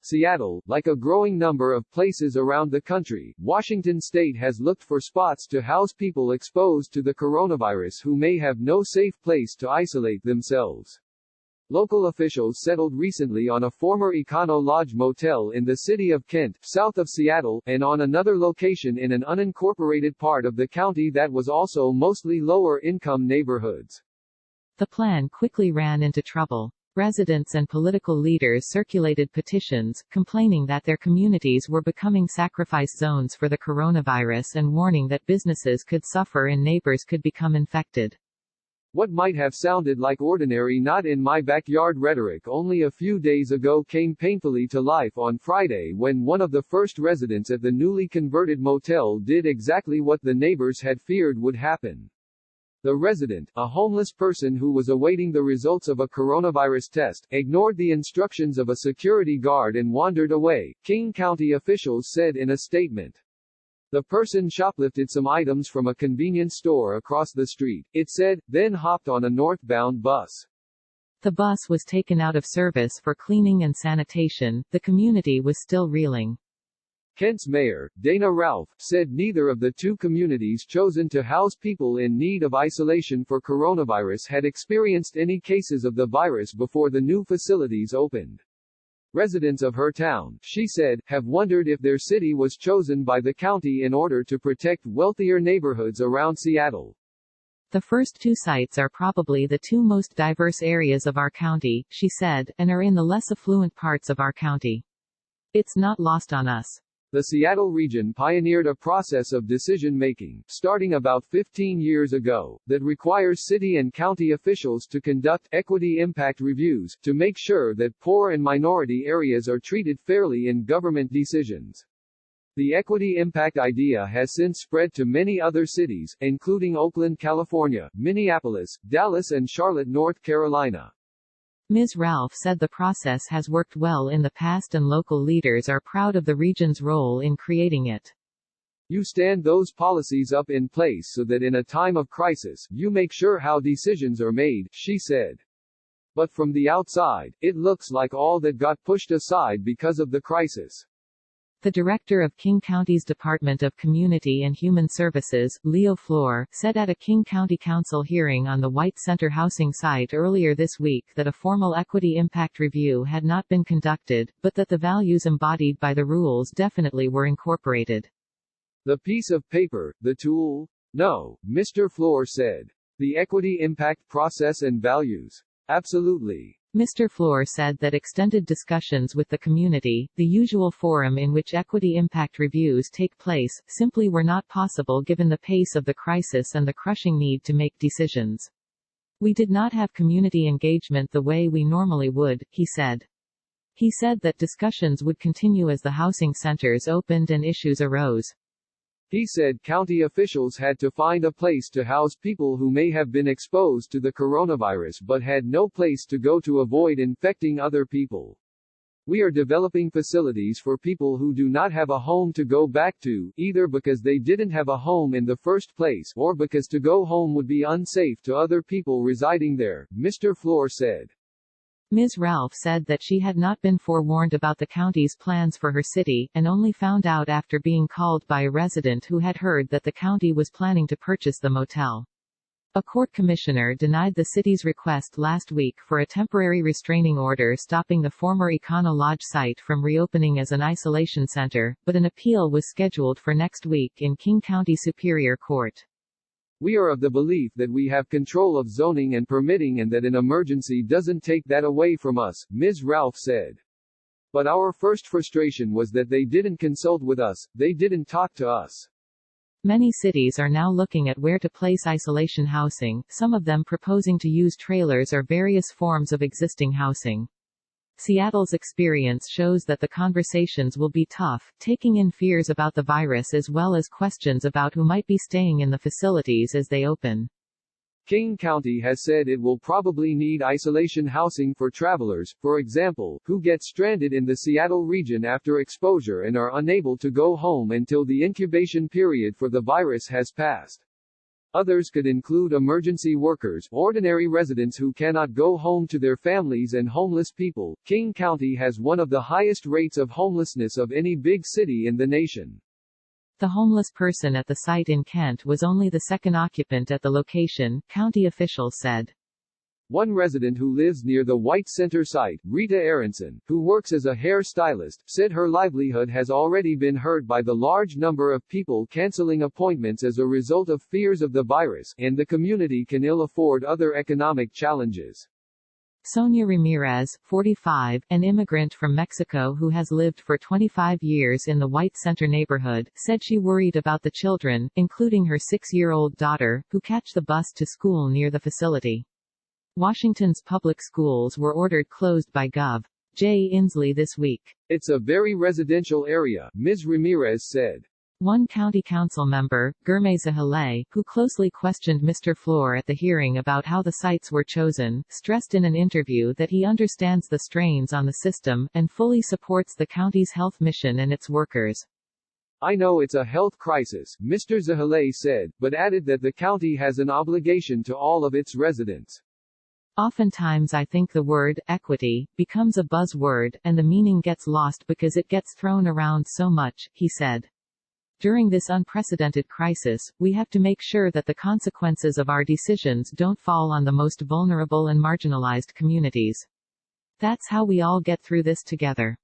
Seattle, like a growing number of places around the country, Washington state has looked for spots to house people exposed to the coronavirus who may have no safe place to isolate themselves. Local officials settled recently on a former Econo Lodge Motel in the city of Kent, south of Seattle, and on another location in an unincorporated part of the county that was also mostly lower-income neighborhoods. The plan quickly ran into trouble. Residents and political leaders circulated petitions, complaining that their communities were becoming sacrifice zones for the coronavirus and warning that businesses could suffer and neighbors could become infected. What might have sounded like ordinary not in my backyard rhetoric only a few days ago came painfully to life on Friday when one of the first residents at the newly converted motel did exactly what the neighbors had feared would happen. The resident, a homeless person who was awaiting the results of a coronavirus test, ignored the instructions of a security guard and wandered away, King County officials said in a statement. The person shoplifted some items from a convenience store across the street, it said, then hopped on a northbound bus. The bus was taken out of service for cleaning and sanitation. The community was still reeling. Kent's mayor, Dana Ralph, said neither of the two communities chosen to house people in need of isolation for coronavirus had experienced any cases of the virus before the new facilities opened. Residents of her town, she said, have wondered if their city was chosen by the county in order to protect wealthier neighborhoods around Seattle. The first two sites are probably the two most diverse areas of our county, she said, and are in the less affluent parts of our county. It's not lost on us. The Seattle region pioneered a process of decision-making, starting about 15 years ago, that requires city and county officials to conduct equity impact reviews, to make sure that poor and minority areas are treated fairly in government decisions. The equity impact idea has since spread to many other cities, including Oakland, California, Minneapolis, Dallas and Charlotte, North Carolina. Ms. Ralph said the process has worked well in the past and local leaders are proud of the region's role in creating it. You stand those policies up in place so that in a time of crisis, you make sure how decisions are made, she said. But from the outside, it looks like all that got pushed aside because of the crisis. The director of King County's Department of Community and Human Services, Leo Floor, said at a King County Council hearing on the White Center housing site earlier this week that a formal equity impact review had not been conducted, but that the values embodied by the rules definitely were incorporated. The piece of paper, the tool? No, Mr. Floor said. The equity impact process and values? Absolutely. Mr. Floor said that extended discussions with the community, the usual forum in which equity impact reviews take place, simply were not possible given the pace of the crisis and the crushing need to make decisions. We did not have community engagement the way we normally would, he said. He said that discussions would continue as the housing centers opened and issues arose. He said county officials had to find a place to house people who may have been exposed to the coronavirus but had no place to go to avoid infecting other people. We are developing facilities for people who do not have a home to go back to, either because they didn't have a home in the first place or because to go home would be unsafe to other people residing there, Mr. Floor said. Ms. Ralph said that she had not been forewarned about the county's plans for her city, and only found out after being called by a resident who had heard that the county was planning to purchase the motel. A court commissioner denied the city's request last week for a temporary restraining order stopping the former Econo Lodge site from reopening as an isolation center, but an appeal was scheduled for next week in King County Superior Court. We are of the belief that we have control of zoning and permitting and that an emergency doesn't take that away from us, Ms. Ralph said. But our first frustration was that they didn't consult with us, they didn't talk to us. Many cities are now looking at where to place isolation housing, some of them proposing to use trailers or various forms of existing housing. Seattle's experience shows that the conversations will be tough, taking in fears about the virus as well as questions about who might be staying in the facilities as they open. King County has said it will probably need isolation housing for travelers, for example, who get stranded in the Seattle region after exposure and are unable to go home until the incubation period for the virus has passed. Others could include emergency workers, ordinary residents who cannot go home to their families, and homeless people. King County has one of the highest rates of homelessness of any big city in the nation. The homeless person at the site in Kent was only the second occupant at the location, county officials said. One resident who lives near the White Center site, Rita Aronson, who works as a hair stylist, said her livelihood has already been hurt by the large number of people canceling appointments as a result of fears of the virus, and the community can ill afford other economic challenges. Sonia Ramirez, 45, an immigrant from Mexico who has lived for 25 years in the White Center neighborhood, said she worried about the children, including her 6-year-old daughter, who catch the bus to school near the facility. Washington's public schools were ordered closed by Gov. J. Inslee this week. It's a very residential area, Ms. Ramirez said. One county council member, Gurme Zahale, who closely questioned Mr. Floor at the hearing about how the sites were chosen, stressed in an interview that he understands the strains on the system, and fully supports the county's health mission and its workers. I know it's a health crisis, Mr. Zahale said, but added that the county has an obligation to all of its residents. Oftentimes I think the word, equity, becomes a buzzword, and the meaning gets lost because it gets thrown around so much, he said. During this unprecedented crisis, we have to make sure that the consequences of our decisions don't fall on the most vulnerable and marginalized communities. That's how we all get through this together.